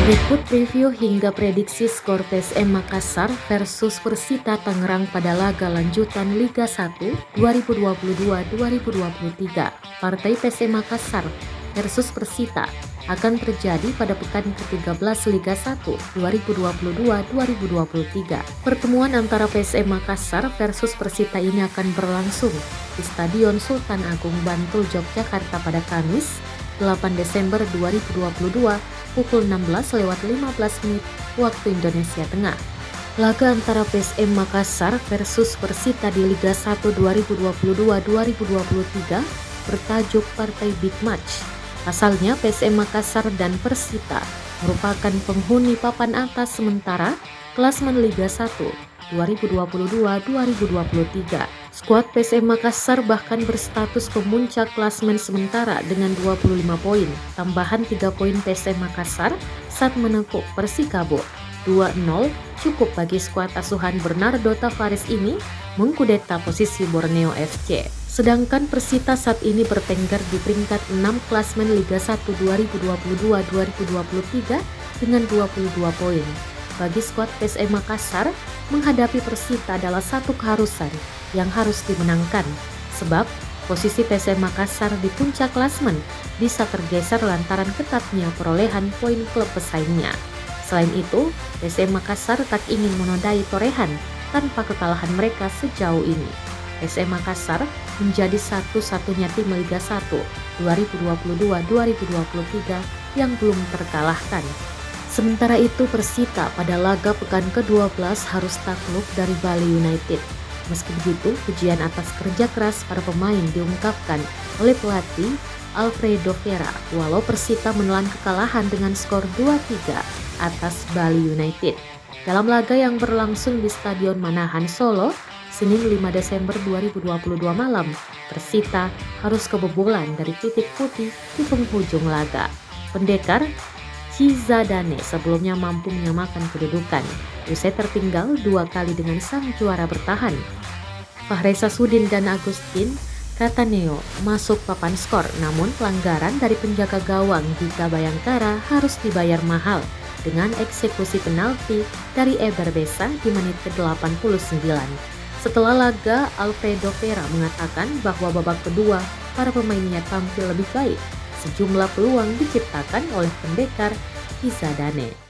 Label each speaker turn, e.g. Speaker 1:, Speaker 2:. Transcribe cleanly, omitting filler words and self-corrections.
Speaker 1: Berikut preview hingga prediksi skor PSM Makassar versus Persita Tangerang pada laga lanjutan Liga 1 2022-2023. Partai PSM Makassar versus Persita akan terjadi pada pekan ke-13 Liga 1 2022-2023. Pertemuan antara PSM Makassar versus Persita ini akan berlangsung di Stadion Sultan Agung Bantul, Yogyakarta pada Kamis 8 Desember 2022 pukul 16:15 waktu Indonesia Tengah. Laga antara PSM Makassar versus Persita di Liga 1 2022-2023 bertajuk Partai Big Match. Pasalnya PSM Makassar dan Persita merupakan penghuni papan atas sementara klasemen Liga 1 2022-2023. Skuad PSM Makassar bahkan berstatus pemuncak klasemen sementara dengan 25 poin. Tambahan 3 poin PSM Makassar saat menekuk Persikabo 2-0 cukup bagi skuad asuhan Bernardo Tavares ini mengkudeta posisi Borneo FC. Sedangkan Persita saat ini bertengger di peringkat 6 klasemen Liga 1 2022-2023 dengan 22 poin. Bagi skuad PSM Makassar, menghadapi Persita adalah satu keharusan yang harus dimenangkan, sebab posisi PSM Makassar di puncak klasemen bisa tergeser lantaran ketatnya perolehan poin klub pesaingnya. Selain itu, PSM Makassar tak ingin menodai torehan tanpa kekalahan mereka sejauh ini. PSM Makassar menjadi satu-satunya tim Liga 1 2022-2023 yang belum terkalahkan. Sementara itu Persita pada laga pekan ke-12 harus takluk dari Bali United. Meski begitu, pujian atas kerja keras para pemain diungkapkan oleh pelatih Alfredo Vera walau Persita menelan kekalahan dengan skor 2-3 atas Bali United. Dalam laga yang berlangsung di Stadion Manahan Solo, Senin 5 Desember 2022 malam, Persita harus kebobolan dari titik putih di penghujung laga. Pendekar Cizadane sebelumnya mampu menyamakan kedudukan usai tertinggal 2 kali dengan sang juara bertahan. Fahreza Sudin dan Agustin Cataneo masuk papan skor, namun pelanggaran dari penjaga gawang Dika Bayangkara harus dibayar mahal dengan eksekusi penalti dari Eber Besa di menit ke-89. Setelah laga, Alfredo Vera mengatakan bahwa babak kedua para pemainnya tampil lebih baik. Sejumlah peluang diciptakan oleh pendekar Cizadane.